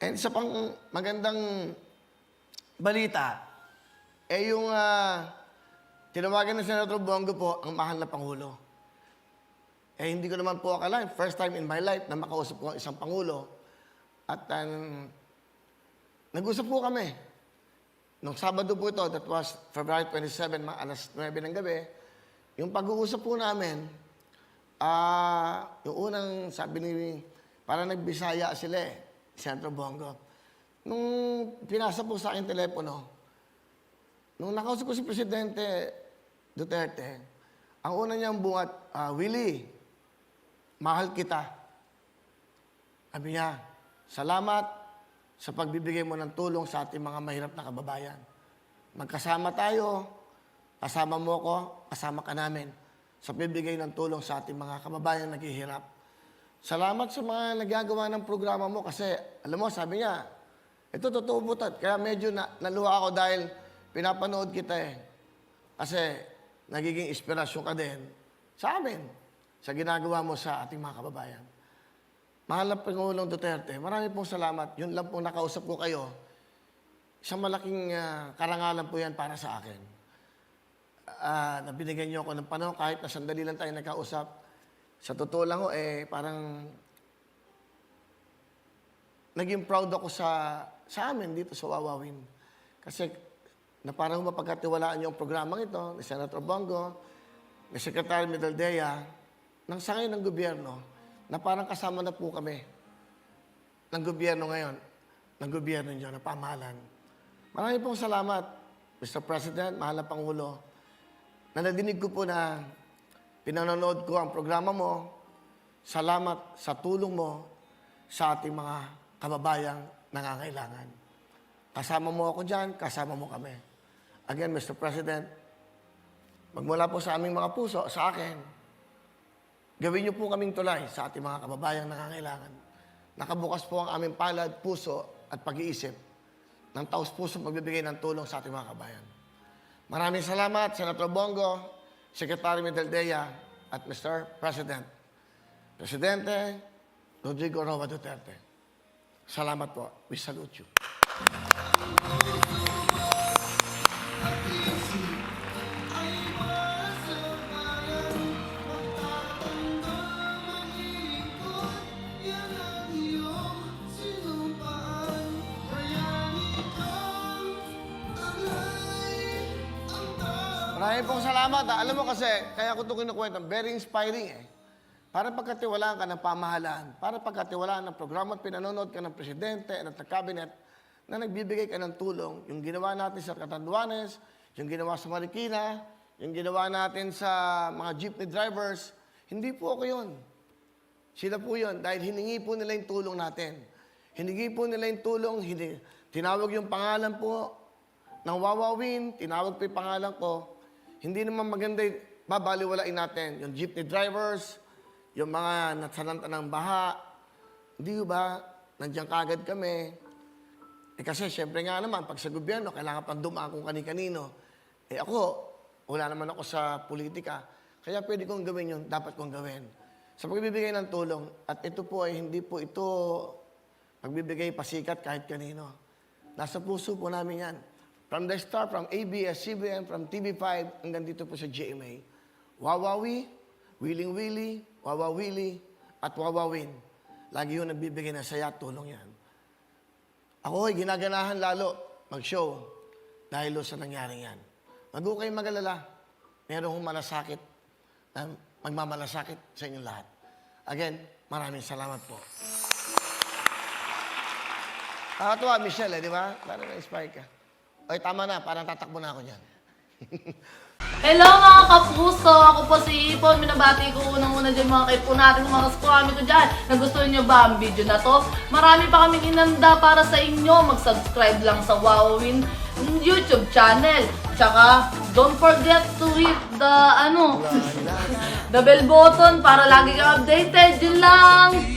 And isa pang magandang balita, yung tinawagan ng Senator Bongo po ang mahal na Pangulo. Hindi ko naman po akala, first time in my life na makausap ko ang isang Pangulo. At nag-usap po kami. Nung Sabado po ito, that was February 27, mga alas 9 ng gabi, yung pag-uusap po namin, yung unang sabi ni, parang nagbisaya sila Senator Bongo. Nung pinasa po sa akin telepono, nung nakausap ko si Presidente Duterte, ang una niyang bungat, Willie, mahal kita. Sabi niya, salamat sa pagbibigay mo ng tulong sa ating mga mahirap na kababayan. Magkasama tayo, kasama mo ko, kasama ka namin sa pagbibigay ng tulong sa ating mga kababayan na naghihirap. Salamat sa mga nagagawa ng programa mo kasi, alam mo, sabi niya, ito totoo po ito. Kaya medyo naluha ako dahil pinapanood kita Kasi nagiging inspirasyon ka din sa amin, sa ginagawa mo sa ating mga kababayan. Mahal na Pangulong Duterte, marami pong salamat. Yun lang pong nakausap ko kayo. Isang malaking karangalan po yan para sa akin. Nabinigyan niyo ako ng panahon kahit na sandali lang tayo nagkausap. Sa totoo lang parang naging proud ako sa amin dito sa Wawawin. Kasi na parang mapagkatiwalaan niyo ang programang ito ni Senator Bongo, ni Secretary Medaldea, ng sangay ng gobyerno, na parang kasama na po kami ng gobyerno ngayon, ng gobyerno niyo, na pamahalaan. Maraming pong salamat, Mr. President, mahal na Pangulo, na nadinig ko po na pinanonood ko ang programa mo. Salamat sa tulong mo sa ating mga kababayang nangangailangan. Kasama mo ako dyan, kasama mo kami. Again, Mr. President, magmula po sa aming mga puso, sa akin, gawin niyo po kaming tulay sa ating mga kababayang nangangailangan. Nakabukas po ang aming palad, puso at pag-iisip ng taos-puso magbibigay ng tulong sa ating mga kabayan. Maraming salamat, Senator Bongo, Secretary Medaldea, at Mr. President. Presidente Rodrigo Roa Duterte. Salamat po. We salute you. Maraming pong salamat. Alam mo kasi, kaya ko ito kinukwento, very inspiring Para pagkatiwalaan ka ng pamahalaan, para pagkatiwalaan ng programa at pinanonood ka ng presidente at ng cabinet na nagbibigay ka ng tulong, yung ginawa natin sa Catanduanes, yung ginawa sa Marikina, yung ginawa natin sa mga jeepney drivers, hindi po ako yun. Sila po yun, dahil hiningi po nila yung tulong natin. Hiningi po nila yung tulong, tinawag yung pangalan po ng Wawawin, tinawag po yung pangalan ko. Hindi naman maganda babaliwalain natin yung jeepney drivers, yung mga nasalanta ng baha. Hindi ba? Nandiyan kagad kami. Kasi syempre nga naman, pag sa gobyerno, kailangan pang dumaan kung kani-kanino. Ako, wala naman ako sa politika. Kaya pwede kong gawin yun, dapat kong gawin. Sa pagbibigay ng tulong, at ito po ay hindi po ito pagbibigay pasikat kahit kanino. Nasa puso po namin yan. From the start, from ABS-CBN, from TV5, hanggang dito po sa GMA. Wawawi, Willing Willie, Wawawili, at Wawawin. Lagi yun nagbibigay ng saya at tulong yan. Ako ay ginaganahan lalo mag-show dahil sa nangyari yan. Mag-o kayong mag-alala. Meron kong malasakit na magmamalasakit sa inyong lahat. Again, maraming salamat po. Nakatuwa, Michelle, di ba? Parang na-inspire ka. Oy, tama na. Parang tatakbo na ako dyan. Hello mga kapuso! Ako po si Ipon. Minabati ko unang-una dyan mga kaipo natin, mga kaskwami ko dyan. Nagustuhan nyo ba ang video na to? Marami pa kaming inanda para sa inyo. Mag-subscribe lang sa Wawawin YouTube channel. Tsaka, don't forget to hit the, the bell button para lagi kang updated. Yun lang!